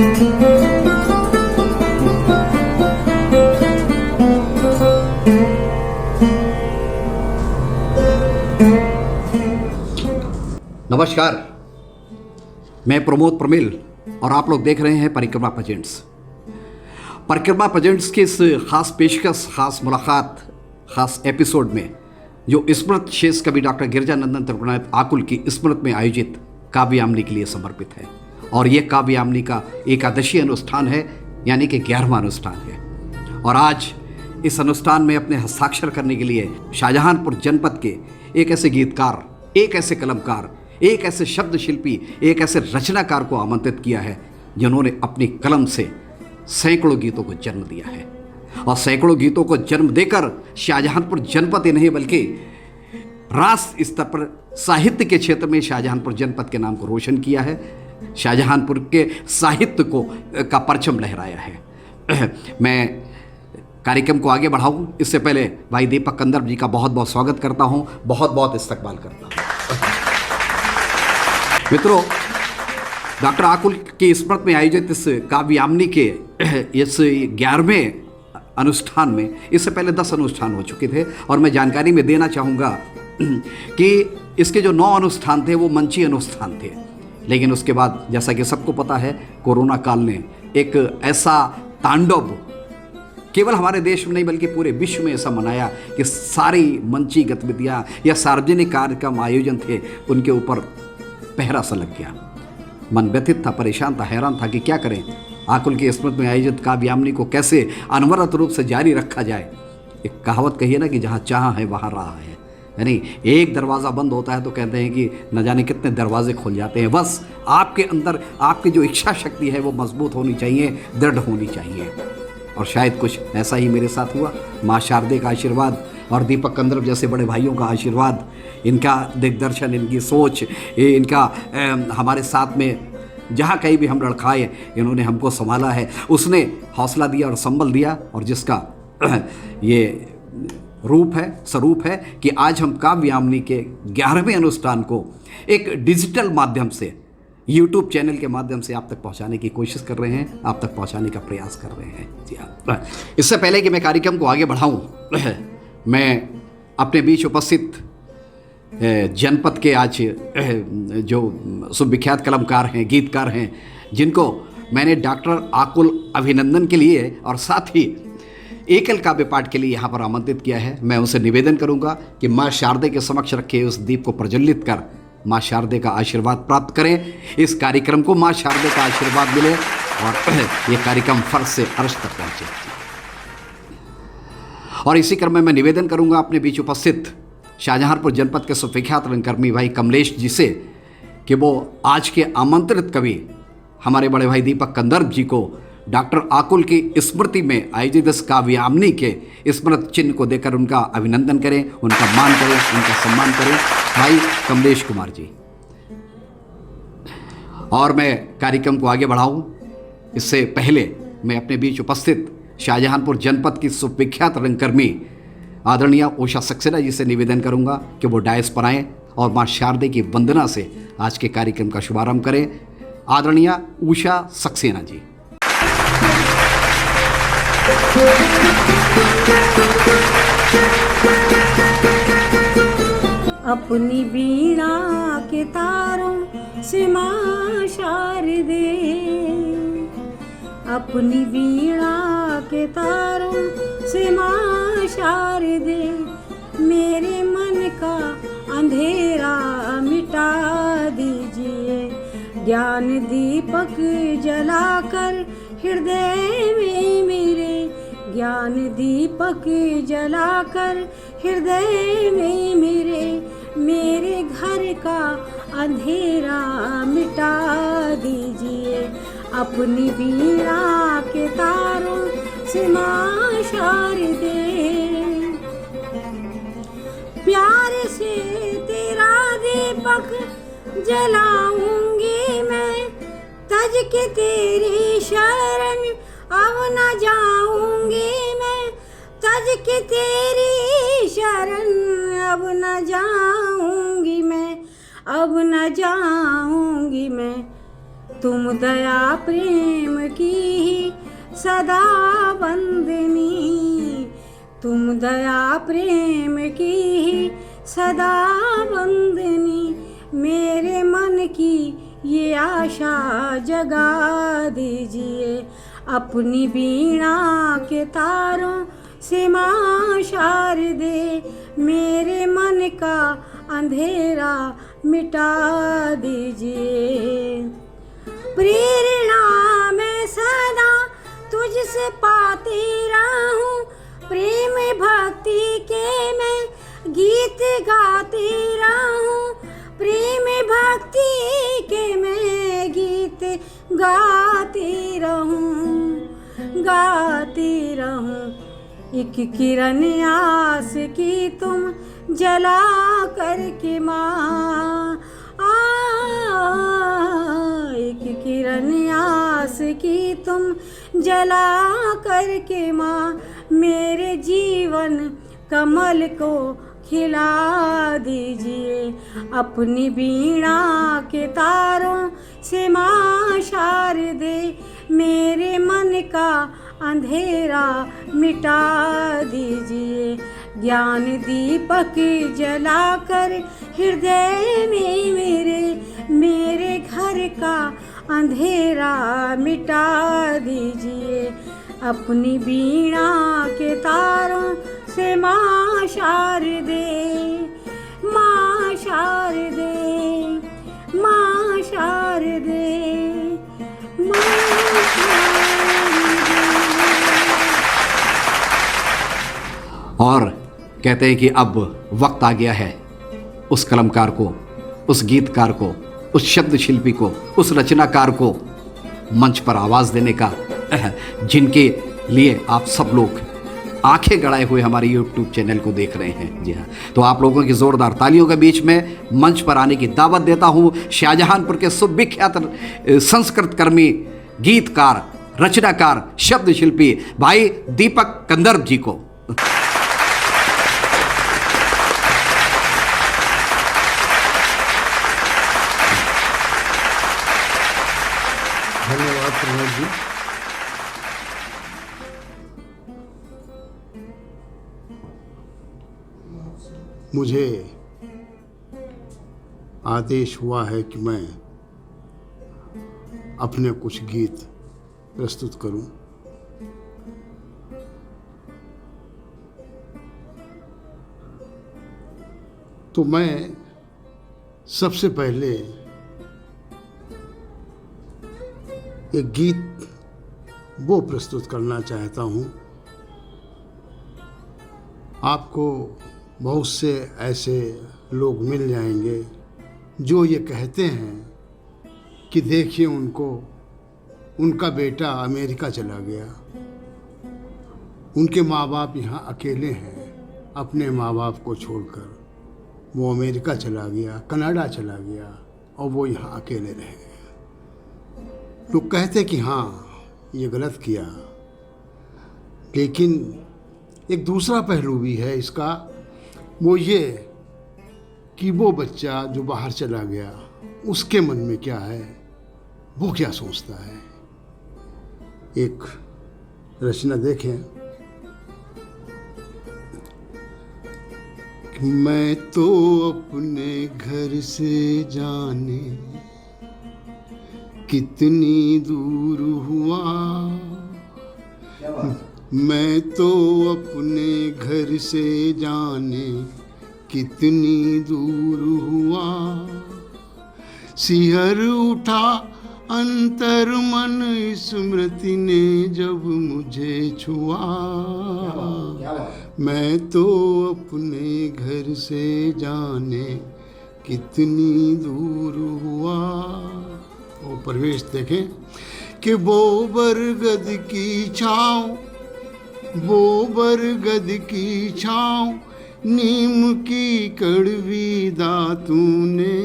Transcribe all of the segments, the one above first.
नमस्कार, मैं प्रमोद प्रमिल और आप लोग देख रहे हैं परिक्रमा प्रेजेंट्स। परिक्रमा प्रेजेंट्स की इस खास पेशकश, खास मुलाकात, खास एपिसोड में जो स्मृत शेष कवि डॉक्टर गिरिजानंदन त्रिपुरानाथ आकुल की स्मृत में आयोजित काव्यामनी के लिए समर्पित है। और ये काव्यामनी का एकादशी अनुष्ठान है, यानी कि 11वां अनुष्ठान है। और आज इस अनुष्ठान में अपने हस्ताक्षर करने के लिए शाहजहांपुर जनपद के एक ऐसे गीतकार, एक ऐसे कलमकार, एक ऐसे शब्द शिल्पी, एक ऐसे रचनाकार को आमंत्रित किया है जिन्होंने अपनी कलम से सैकड़ों गीतों को जन्म दिया है। और सैकड़ों गीतों को जन्म देकर शाहजहांपुर जनपद ही नहीं बल्कि राष्ट्र स्तर पर साहित्य के क्षेत्र में शाहजहांपुर जनपद के नाम को रोशन किया है, शाहजहांपुर के साहित्य को का परचम लहराया है। मैं कार्यक्रम को आगे बढ़ाऊं इससे पहले भाई दीपक कंदर्प जी का बहुत बहुत स्वागत करता हूं, बहुत बहुत इस्तकबाल करता हूं। मित्रों, डॉक्टर आकुल की स्मृति में आयोजित इस काव्यामनी के इस 11वें अनुष्ठान में इससे पहले 10 अनुष्ठान हो चुके थे। और मैं जानकारी में देना चाहूँगा कि इसके जो 9 अनुष्ठान थे वो मंची अनुष्ठान थे। लेकिन उसके बाद जैसा कि सबको पता है, कोरोना काल ने एक ऐसा तांडव केवल हमारे देश में नहीं बल्कि पूरे विश्व में ऐसा मनाया कि सारी मंची गतिविधियाँ या सार्वजनिक कार्यक्रम आयोजन थे उनके ऊपर पहरा सा लग गया। मन व्यथित था, परेशान था, हैरान था कि क्या करें, आकुल की स्मृति में आयोजित काव्यामनी को कैसे अनवरत रूप से जारी रखा जाए। एक कहावत कही है ना कि जहाँ चाह है वहाँ राह है, यानी एक दरवाज़ा बंद होता है तो कहते हैं कि न जाने कितने दरवाजे खुल जाते हैं। बस आपके अंदर आपकी जो इच्छा शक्ति है वो मजबूत होनी चाहिए, दृढ़ होनी चाहिए। और शायद कुछ ऐसा ही मेरे साथ हुआ। माँ शारदे का आशीर्वाद और दीपक कंदर्प जैसे बड़े भाइयों का आशीर्वाद, इनका दिग्दर्शन, इनकी सोच, इनका हमारे साथ में जहाँ कहीं भी हम लड़खाए इन्होंने हमको संभाला है, उसने हौसला दिया और संबल दिया। और जिसका ये रूप है, स्वरूप है कि आज हम काव्यामनी के 11वें अनुष्ठान को एक डिजिटल माध्यम से, यूट्यूब चैनल के माध्यम से आप तक पहुंचाने की कोशिश कर रहे हैं, आप तक पहुंचाने का प्रयास कर रहे हैं। जी हाँ, इससे पहले कि मैं कार्यक्रम को आगे बढ़ाऊं, मैं अपने बीच उपस्थित जनपद के आज जो सुविख्यात कलमकार हैं, गीतकार हैं, जिनको मैंने डॉक्टर आकुल अभिनंदन के लिए और साथ ही एकल काव्य पाठ के लिए यहाँ पर आमंत्रित किया है, मैं उनसे निवेदन करूँगा कि माँ शारदे के समक्ष रखे उस दीप को प्रज्वलित कर माँ शारदे का आशीर्वाद प्राप्त करें। इस कार्यक्रम को माँ शारदे का आशीर्वाद मिले और ये कार्यक्रम फर्ज से अर्श तक पहुँचे। और इसी क्रम में मैं निवेदन करूंगा अपने बीच उपस्थित शाहजहांपुर जनपद के सुविख्यात रंगकर्मी भाई कमलेश जी से कि वो आज के आमंत्रित कवि हमारे बड़े भाई दीपक कंदर्प जी को डॉक्टर आकुल की स्मृति में आयोजित इस काव्यामनी के स्मृति चिन्ह को देकर उनका अभिनंदन करें, उनका मान करें, उनका सम्मान करें। भाई कमलेश कुमार जी। और मैं कार्यक्रम को आगे बढ़ाऊं इससे पहले मैं अपने बीच उपस्थित शाहजहांपुर जनपद की सुविख्यात रंगकर्मी आदरणीय उषा सक्सेना जी से निवेदन करूंगा कि वो डायस पर आएं और मां शारदे की वंदना से आज के कार्यक्रम का शुभारंभ करें। आदरणीय उषा सक्सेना जी। अपनी बीणा के तारों से मां शारदे, अपनी बीणा के तारों से मां शारदे, मेरे मन का अंधेरा मिटा दीजिए। ज्ञान दीपक जलाकर हृदय में मेरे, ज्ञान दीपक जलाकर हृदय में मेरे, मेरे घर का अंधेरा मिटा दीजिए। अपनी बीणा के तारों से मां शारदे, प्यार से तेरा दीपक जलाऊंगी मैं, तज के तेरी शरण अब न जाऊंगी मैं, तज के तेरी शरण अब न जाऊंगी मैं, अब न जाऊंगी मैं। तुम दया प्रेम की ही सदा बंदनी, तुम दया प्रेम की ही सदा बंदनी, मेरे मन की ये आशा जगा दीजिए, अपनी वीणा के तारों से माँ शारदे, मेरे मन का अंधेरा मिटा दीजिए। प्रेरणा मैं सदा तुझसे पाती रहूं, प्रेम भक्ति के मैं गीत गाती रहूं, प्रेम भक्ति के मैं गीत गाती रहूं, गाती रहूं। एक किरण आस की तुम जला करके माँ, एक किरण आस की तुम जला करके माँ, मेरे जीवन कमल को खिला दीजिए, अपनी वीणा के तारों से माँ शारदे, मेरे मन का अंधेरा मिटा दीजिए। ज्ञान दीपक जलाकर हृदय में मेरे घर का अंधेरा मिटा दीजिए, अपनी वीणा के तारों से माँ शारदे, माँ शारदे, माँ शारदे, माँ शारदे। और कहते हैं कि अब वक्त आ गया है उस कलमकार को, उस गीतकार को, उस शब्द शिल्पी को, उस रचनाकार को मंच पर आवाज़ देने का, जिनके लिए आप सब लोग आंखें गड़ाए हुए हमारे YouTube चैनल को देख रहे हैं। जी हाँ, तो आप लोगों की ज़ोरदार तालियों के बीच में मंच पर आने की दावत देता हूँ शाहजहांपुर के सुविख्यात संस्कृत कर्मी, गीतकार, रचनाकार, शब्द शिल्पी भाई दीपक कंदर्प जी को। धन्यवाद प्रमोद जी। मुझे आदेश हुआ है कि मैं अपने कुछ गीत प्रस्तुत करूं। तो मैं सबसे पहले एक गीत वो प्रस्तुत करना चाहता हूँ। आपको बहुत से ऐसे लोग मिल जाएंगे जो ये कहते हैं कि देखिए उनका बेटा अमेरिका चला गया, उनके माँ बाप यहाँ अकेले हैं, अपने माँ बाप को छोड़कर वो अमेरिका चला गया, कनाडा चला गया और वो यहाँ अकेले रह गए। लोग कहते कि हाँ ये गलत किया, लेकिन एक दूसरा पहलू भी है इसका, वो ये कि वो बच्चा जो बाहर चला गया उसके मन में क्या है, वो क्या सोचता है। एक रचना देखें। मैं तो अपने घर से जाने कितनी दूर हुआ, मैं तो अपने घर से जाने कितनी दूर हुआ, सिहर उठा अंतर मन स्मृति ने जब मुझे छुआ, मैं तो अपने घर से जाने कितनी दूर हुआ। और प्रवेश देखें कि वो बरगद की छाँव, वो बरगद की छाँव, नीम की कड़वी दातूं ने,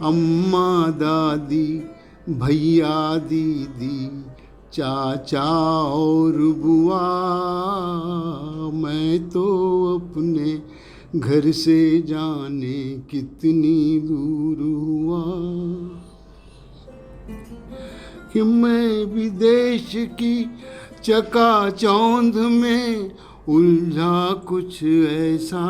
अम्मा दादी भैया दीदी चाचा और बुआ, मैं तो अपने घर से जाने कितनी दूर हुआ। कि मैं विदेश की चकाचौंध में उलझा कुछ ऐसा,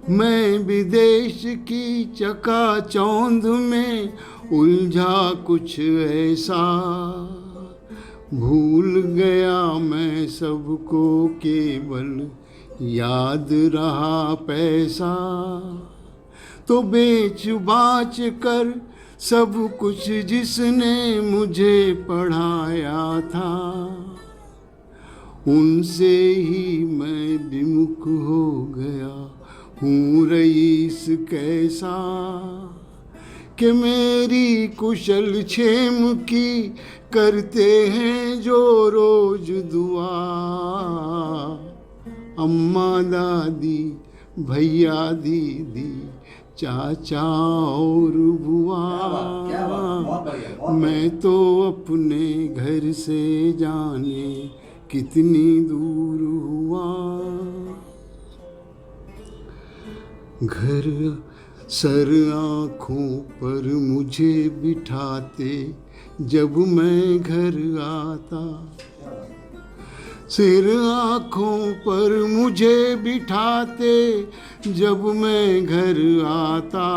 मैं विदेश की चकाचौंध में उलझा कुछ ऐसा, भूल गया मैं सबको केवल याद रहा पैसा, तो बेच बाच कर सब कुछ जिसने मुझे पढ़ाया था, उनसे ही मैं विमुख हो गया हूँ रईस कैसा, कि मेरी कुशल क्षेम की करते हैं जो रोज दुआ, अम्मा दादी भैया दीदी चाचा और बुआ, मैं तो अपने घर से जाने कितनी दूर हुआ, घर सर आँखों पर मुझे बिठाते जब मैं घर आता, सिर आँखों पर मुझे बिठाते जब मैं घर आता,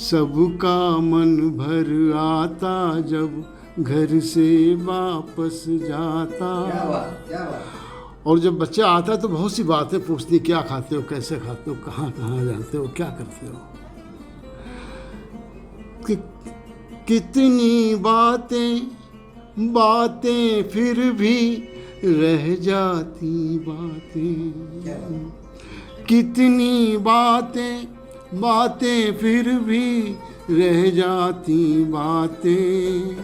सबका मन भर आता जब घर से वापस जाता। और जब बच्चा आता है तो बहुत सी बातें पूछती, क्या खाते हो, कैसे खाते हो, कहाँ कहाँ जाते हो, क्या करते हो, कितनी बातें फिर भी रह जाती बातें, कितनी बातें फिर भी रह जाती बातें,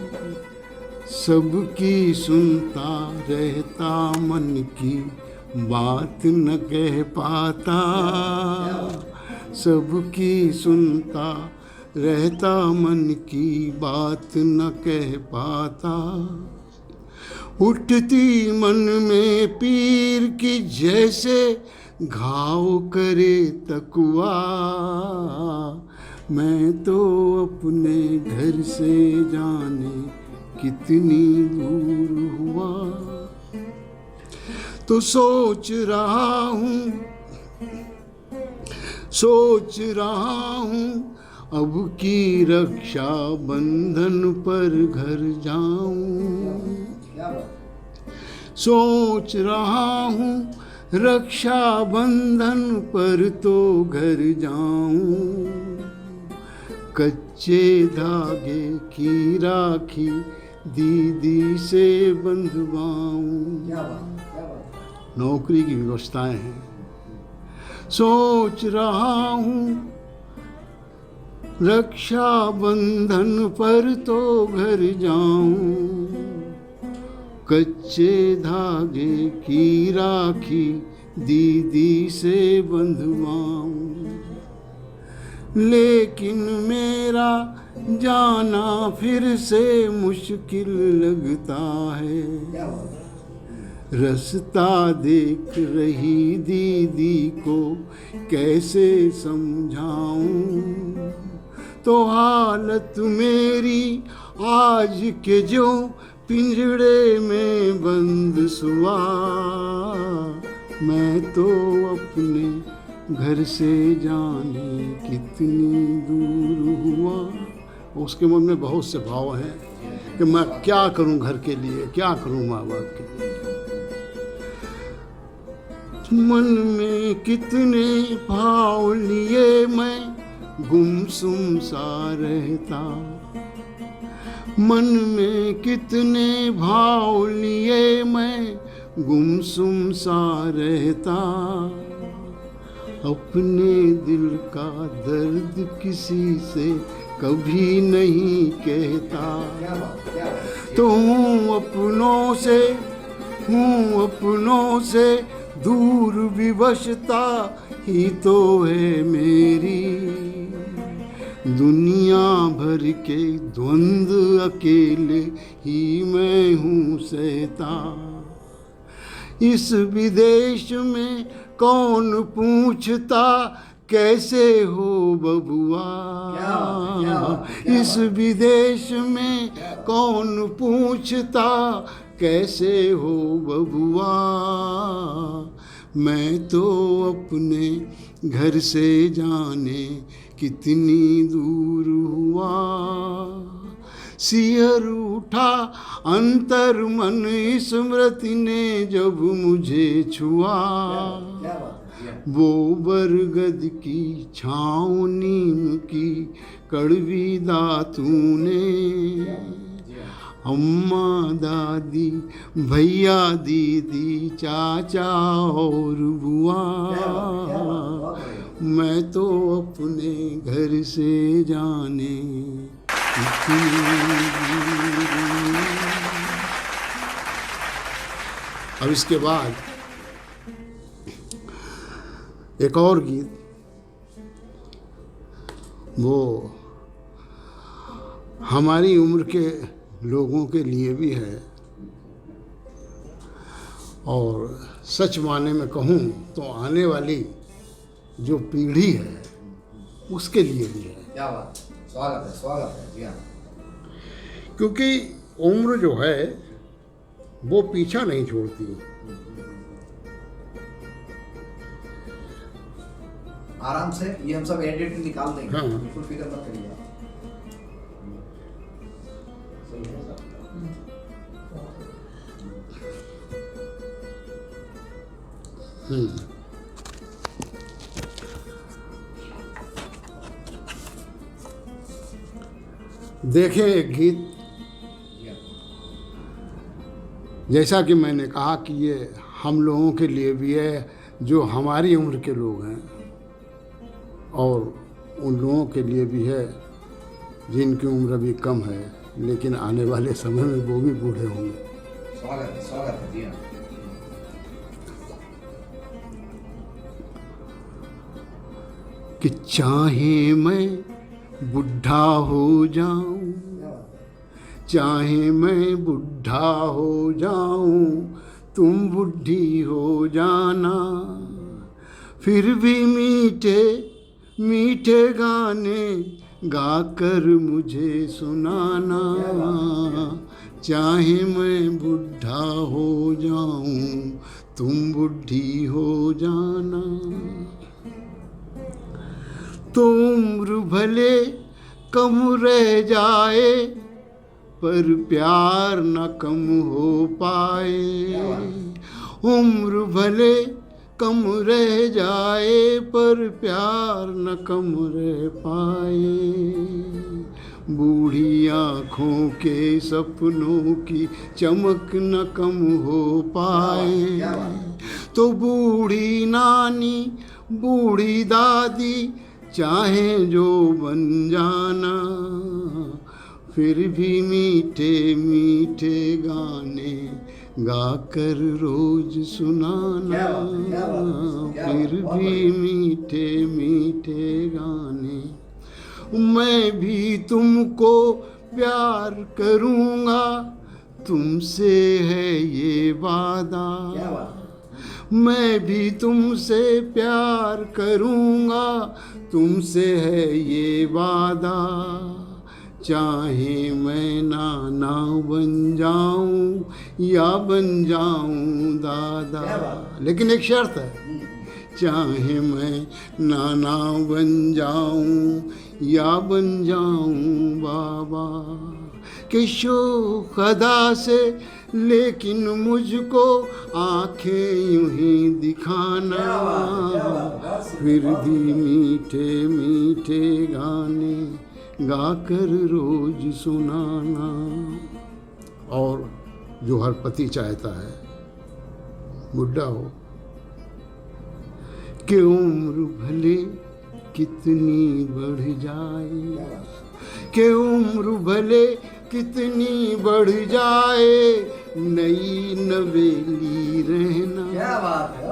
सबकी सुनता रहता मन की बात न कह पाता, सबकी सुनता रहता मन की बात न कह पाता, उठती मन में पीर की जैसे घाव करे तकुआ, मैं तो अपने घर से जाने कितनी दूर हुआ, तो सोच रहा हूँ अब की रक्षा बंधन पर घर जाऊं, सोच रहा हूँ रक्षा बंधन पर तो घर जाऊं, कच्चे धागे की राखी दीदी से बंधवाऊं, नौकरी की व्यवस्थाएं हैं, सोच रहा हूँ रक्षा बंधन पर तो घर जाऊं, कच्चे धागे की राखी दीदी से बंधवाऊं, लेकिन मेरा जाना फिर से मुश्किल लगता है, रास्ता देख रही दीदी को कैसे समझाऊं, तो हालत मेरी आज के जो पिंजड़े में बंद सुआ, मैं तो अपने घर से जाने कितनी दूर हुआ। उसके मन में बहुत से भाव हैं कि मैं क्या करूं घर के लिए, क्या करूं माँ बाप के लिए। मन में कितने भाव लिए मैं गुमसुम सा रहता, मन में कितने भाव लिए मैं गुमसुम सा रहता, अपने दिल का दर्द किसी से कभी नहीं कहता, तो हूँ अपनों से दूर विवशता ही तो है मेरी, दुनिया भर के द्वंद्व अकेले ही मैं हूँ सहता। इस विदेश में कौन पूछता कैसे हो बबुआ, इस विदेश में कौन पूछता कैसे हो बबुआ। मैं तो अपने घर से जाने कितनी दूर हुआ, सिहर उठा अंतर मन स्मृति ने जब मुझे छुआ। वो बरगद की छाँव नीम की कड़वी दातूं ने, अम्मा दादी भैया दीदी चाचा और बुआ, मैं तो अपने घर से जाने अब इसके बाद एक और गीत, वो हमारी उम्र के लोगों के लिए भी है और सच माने में कहूँ तो आने वाली जो पीढ़ी है उसके लिए भी है। क्या बात, स्वागत है, स्वागत है जी हाँ। क्योंकि उम्र जो है वो पीछा नहीं छोड़ती। आराम से ये हम सब एडिट निकाल देंगे, हाँ। बिल्कुल फिक्र मत करिए आप। सही है सर। देखें एक गीत, जैसा कि मैंने कहा कि ये हम लोगों के लिए भी है जो हमारी उम्र के लोग हैं और उन लोगों के लिए भी है जिनकी उम्र अभी कम है लेकिन आने वाले समय में वो भी बूढ़े होंगे। स्वागत है जी हाँ। कि चाहे मैं बुढ़ा हो जाऊं, चाहे मैं बुढ़ा हो जाऊं, तुम बुढ़ी हो जाना, फिर भी मीठे मीठे गाने गाकर मुझे सुनाना। चाहे मैं बुढ़ा हो जाऊं, तुम बुढ़ी हो जाना। तो उम्र भले कम रह जाए पर प्यार न कम हो पाए। उम्र भले कम रह जाए पर प्यार न कम रह पाए। बूढ़ी आँखों के सपनों की चमक न कम हो पाए। तो बूढ़ी नानी बूढ़ी दादी चाहे जो बन जाना, फिर भी मीठे मीठे गाने गाकर रोज सुनाना। फिर भी मीठे मीठे गाने। मैं भी तुमको प्यार करूँगा, तुमसे है ये वादा। मैं भी तुमसे प्यार करूँगा, तुमसे है ये वादा। चाहे मैं नाना बन जाऊं या बन जाऊं दादा, लेकिन एक शर्त है, चाहे मैं नाना बन जाऊं या बन जाऊं बाबा। कि शौक़ अदा से लेकिन मुझको आंखें यूं ही दिखाना। फिर भी मीठे मीठे गाने गाकर रोज सुनाना। और जो हर पति चाहता है बुढ़ा हो, कि उम्र भले कितनी बढ़ जाए, कि उम्र भले कितनी बढ़ जाए, नई नवेली रहना। क्या बात है।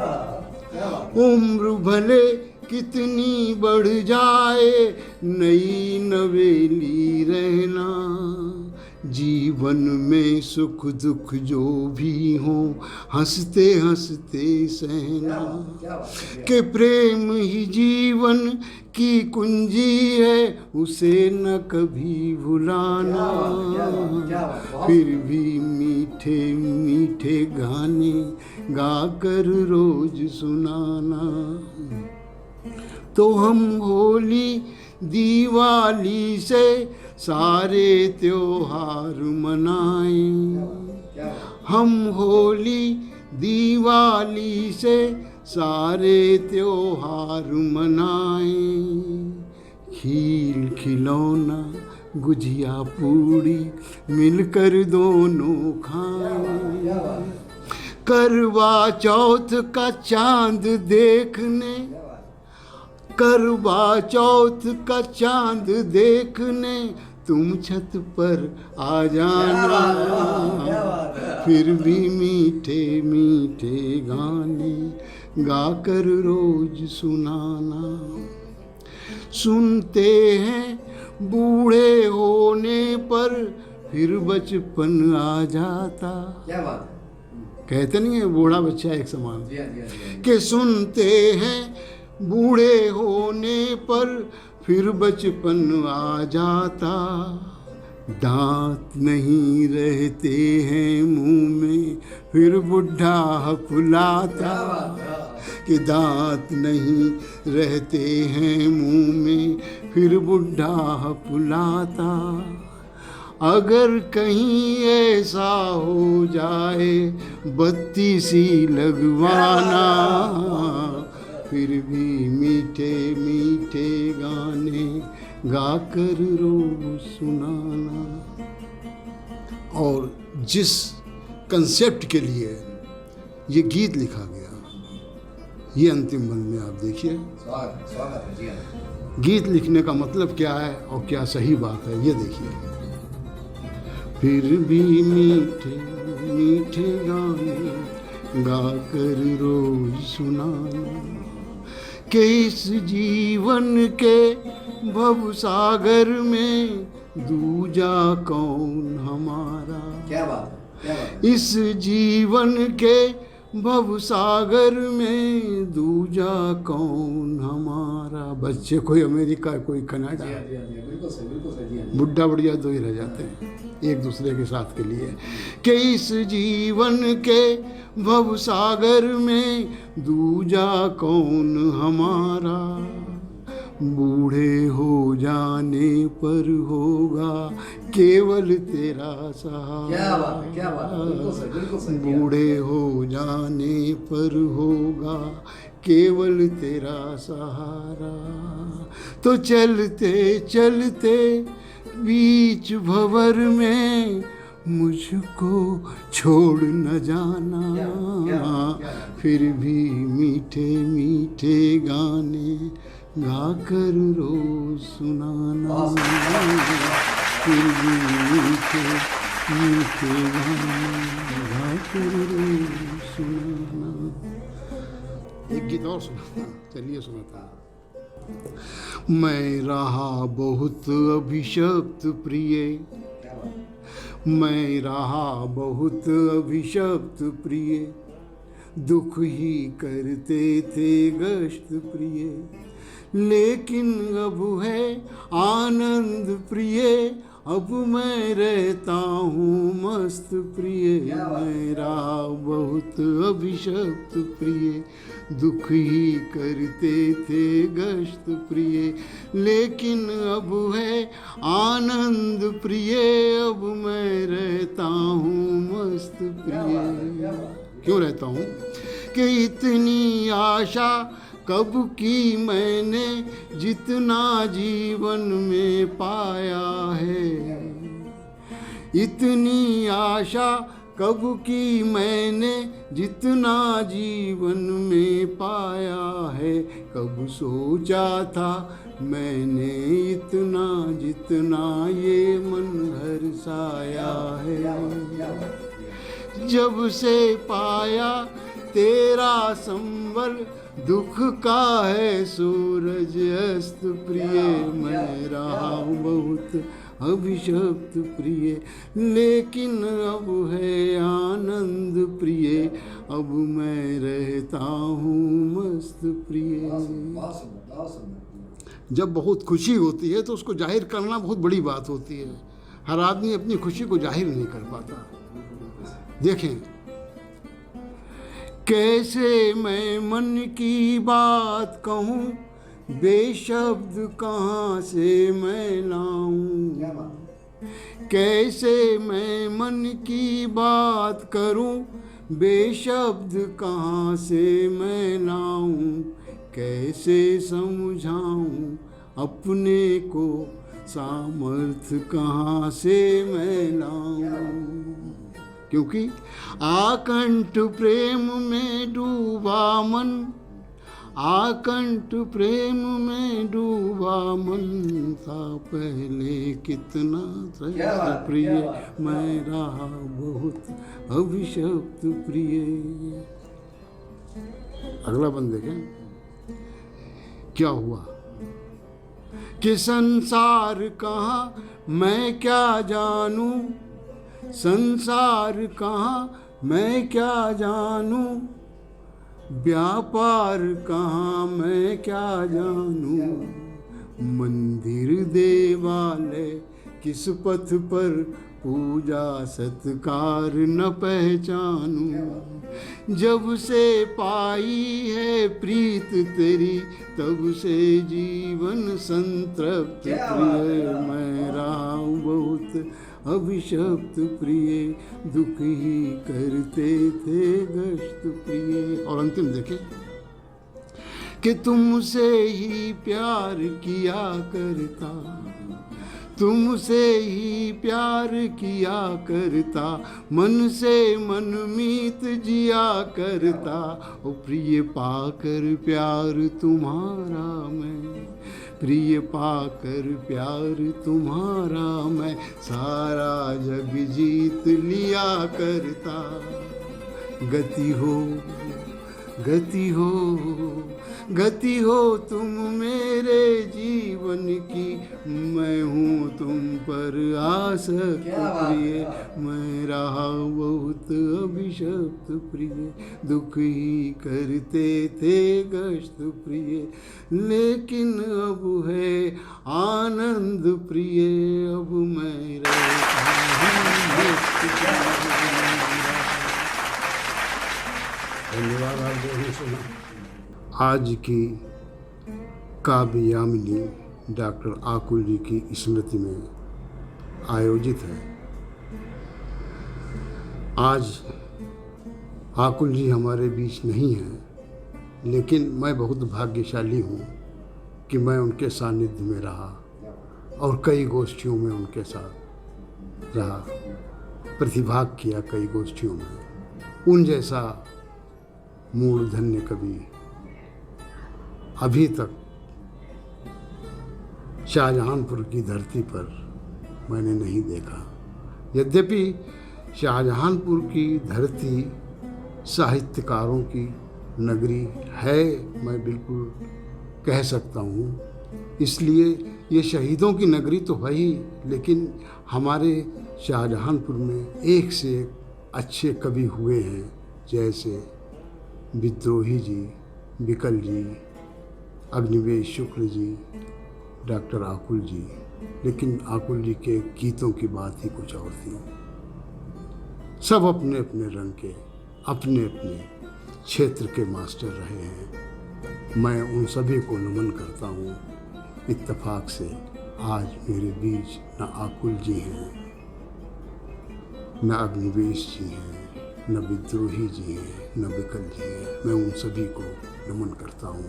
उम्र भले कितनी बढ़ जाए, नई नवेली रहना। जीवन में सुख दुख जो भी हो हंसते हंसते सहना, कि प्रेम ही जीवन की कुंजी है उसे न कभी भुलाना, फिर भी मीठे मीठे गाने गाकर रोज सुनाना। तो हम होली दिवाली से सारे त्योहार मनाएं, हम होली दिवाली से सारे त्योहार मनाएं, खील खिलौना गुजिया पूड़ी मिलकर दोनों खाएं, करवा चौथ का चांद देखने, करवा चौथ का चांद देखने तुम छत पर आ जाना, फिर भी मीठे मीठे गाने गाकर रोज सुनाना। सुनते हैं बूढ़े होने पर फिर बचपन आ जाता, क्या बात कहते नहीं है बूढ़ा बच्चा एक समान, कि सुनते हैं बूढ़े होने पर फिर बचपन आ जाता, दांत नहीं रहते हैं मुंह में फिर बुढ़ा फुलाता, कि दांत नहीं रहते हैं मुंह में फिर बुढ़ा फुलाता। अगर कहीं ऐसा हो जाए बत्ती सी लगवाना, फिर भी मीठे मीठे गाने गाकर रोज सुनाना। और जिस कंसेप्ट के लिए ये गीत लिखा गया, ये अंतिम बंद में आप देखिए। गीत लिखने का मतलब क्या है और क्या सही बात है, ये देखिए। फिर भी मीठे मीठे गाने गाकर रोज सुनाना, कि इस जीवन के भवसागर में दूजा कौन हमारा। क्या बात है, क्या बात। इस जीवन के भवसागर में दूजा कौन हमारा। बच्चे कोई अमेरिका कोई कनाडा, बुढ़ा बढ़िया दो ही रह जाते हैं एक दूसरे के साथ के लिए, कि इस जीवन के भवसागर में दूजा कौन हमारा। बूढ़े हो जाने पर होगा केवल तेरा सहारा। क्या बात है, क्या बात है, बिल्कुल सही, बिल्कुल सही। बूढ़े हो जाने पर होगा केवल तेरा सहारा। तो चलते चलते बीच भंवर में मुझको छोड़ न जाना, फिर भी मीठे मीठे गाने गाकर रोज सुनाना, फिर भी मीठे मीठे गाने गाकर रोज सुनाना। एक गीत और सुनाता, चलिए सुनाता। मैं रहा बहुत अभिशप्त प्रिय, मैं रहा बहुत अभिशप्त प्रिय, दुख ही करते थे गश्त प्रिय, लेकिन अब है आनंद प्रिय, अब मैं रहता हूँ मस्त प्रिय। मेरा बहुत अभिशप्त प्रिय, दुख ही करते थे गश्त प्रिय, लेकिन अब है आनंद प्रिय, अब मैं रहता हूँ मस्त प्रिय। क्यों रहता हूँ? कि इतनी आशा कब की मैंने जितना जीवन में पाया है, इतनी आशा कब की मैंने जितना जीवन में पाया है, कब सोचा था मैंने इतना जितना ये मन हर्षाया है। जब से पाया तेरा संबल दुख का है सूरज अस्त प्रिय, मैं रहा हूँ बहुत अभिशप्त प्रिय, लेकिन अब है आनंद प्रिय, अब मैं रहता हूँ मस्त प्रिय। जब बहुत खुशी होती है तो उसको जाहिर करना बहुत बड़ी बात होती है। हर आदमी अपनी खुशी को जाहिर नहीं कर पाता। देखें, कैसे मैं मन की बात कहूँ, बेशब्द कहाँ से मैं लाऊं, कैसे मैं मन की बात करूं, बेशब्द कहाँ से मैं लाऊं, कैसे समझाऊं अपने को, सामर्थ्य कहाँ से मैं लाऊं, क्योंकि आकंठ प्रेम में डूबा मन, आकंठ प्रेम में डूबा मन था पहले कितना प्रिय, मैं रहा बहुत अभिशप्त प्रिय। अगला बंद देखें, क्या हुआ कि संसार कहाँ मैं क्या जानूं, संसार कहाँ मैं क्या जानूं, व्यापार कहाँ मैं क्या जानूं, मंदिर देवालय किस पथ पर, पूजा सत्कार न पहचानूं, जब से पाई है प्रीत तेरी, तब से जीवन संतृप्त प्रिय, मैं रहा हूँ बहुत अभिशप्त प्रिय, दुख ही करते थे गश्त प्रिय। और अंतिम देखें कि तुमसे ही प्यार किया करता, तुमसे ही प्यार किया करता, मन से मन मीत जिया करता, ओ प्रिय पाकर प्यार तुम्हारा मैं, प्रिय पाकर प्यार तुम्हारा मैं, सारा जग जीत लिया करता, गति हो गति हो गति हो तुम मेरे जीवन की, मैं हूँ तुम पर आसक्त प्रिय, मैं रहा बहुत अभिशप्त प्रिय, दुख ही करते थे गश्त प्रिय, लेकिन अब है आनंद प्रिय, अब मैं रहता हूँ मस्त प्रिय। धन्यवाद आप जो भी सुना। आज की काव्य यामिनी डॉक्टर आकुल जी की स्मृति में आयोजित है। आज आकुल जी हमारे बीच नहीं हैं, लेकिन मैं बहुत भाग्यशाली हूँ कि मैं उनके सानिध्य में रहा और कई गोष्ठियों में उनके साथ रहा, प्रतिभाग किया कई गोष्ठियों में। उन जैसा मूर्धन्य कवि अभी तक शाहजहांपुर की धरती पर मैंने नहीं देखा। यद्यपि शाहजहांपुर की धरती साहित्यकारों की नगरी है, मैं बिल्कुल कह सकता हूँ, इसलिए ये शहीदों की नगरी तो है ही, लेकिन हमारे शाहजहांपुर में एक से एक अच्छे कवि हुए हैं, जैसे विद्रोही जी, विकल जी, अग्निवेश शुक्ल जी, डॉक्टर आकुल जी। लेकिन आकुल जी के गीतों की बात ही कुछ और थी। सब अपने अपने रंग के, अपने अपने क्षेत्र के मास्टर रहे हैं। मैं उन सभी को नमन करता हूँ। इत्तेफाक से आज मेरे बीच न आकुल जी हैं, न अग्निवेश जी हैं, न विद्रोही जी हैं, न विकल जी हैं। मैं उन सभी को नमन करता हूँ,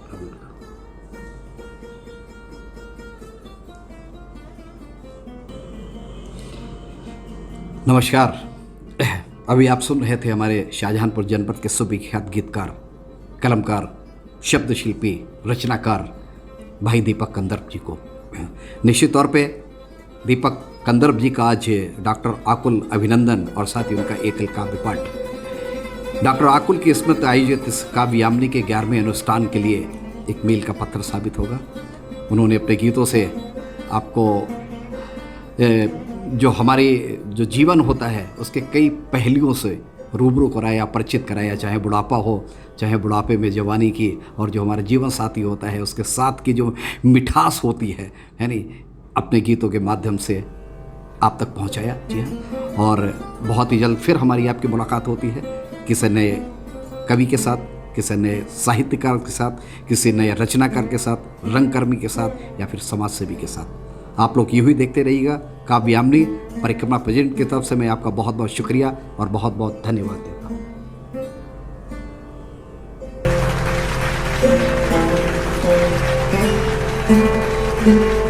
नमन करता हूँ। नमस्कार। अभी आप सुन रहे थे हमारे शाहजहांपुर जनपद के सुविख्यात गीतकार, कलमकार, शब्द शिल्पी, रचनाकार भाई दीपक कंदर्प जी को। निश्चित तौर पे दीपक कंदर्प जी का आज डॉक्टर आकुल अभिनंदन और साथ ही उनका एकल काव्य पाठ डॉक्टर आकुल की स्मृति आयोजित इस काव्य यामिनी के 11वें अनुष्ठान के लिए एक मील का पत्थर साबित होगा। उन्होंने अपने गीतों से आपको जो हमारे जो जीवन होता है उसके कई पहलुओं से रूबरू कराया, परिचित कराया, चाहे बुढ़ापा हो, चाहे बुढ़ापे में जवानी की, और जो हमारा जीवन साथी होता है उसके साथ की जो मिठास होती है नहीं, अपने गीतों के माध्यम से आप तक पहुंचाया। जी हाँ, और बहुत ही जल्द फिर हमारी आपकी मुलाकात होती है किसी नए कवि के साथ, किसी नए साहित्यकार के साथ, किसी नए रचनाकार के साथ, रंगकर्मी के साथ, या फिर समाज सेवी के साथ। आप लोग यूँ ही देखते रहिएगा काव्य यामिनी परिक्रमा प्रेजेंट की तरफ से मैं आपका बहुत बहुत शुक्रिया और बहुत बहुत धन्यवाद देता हूँ।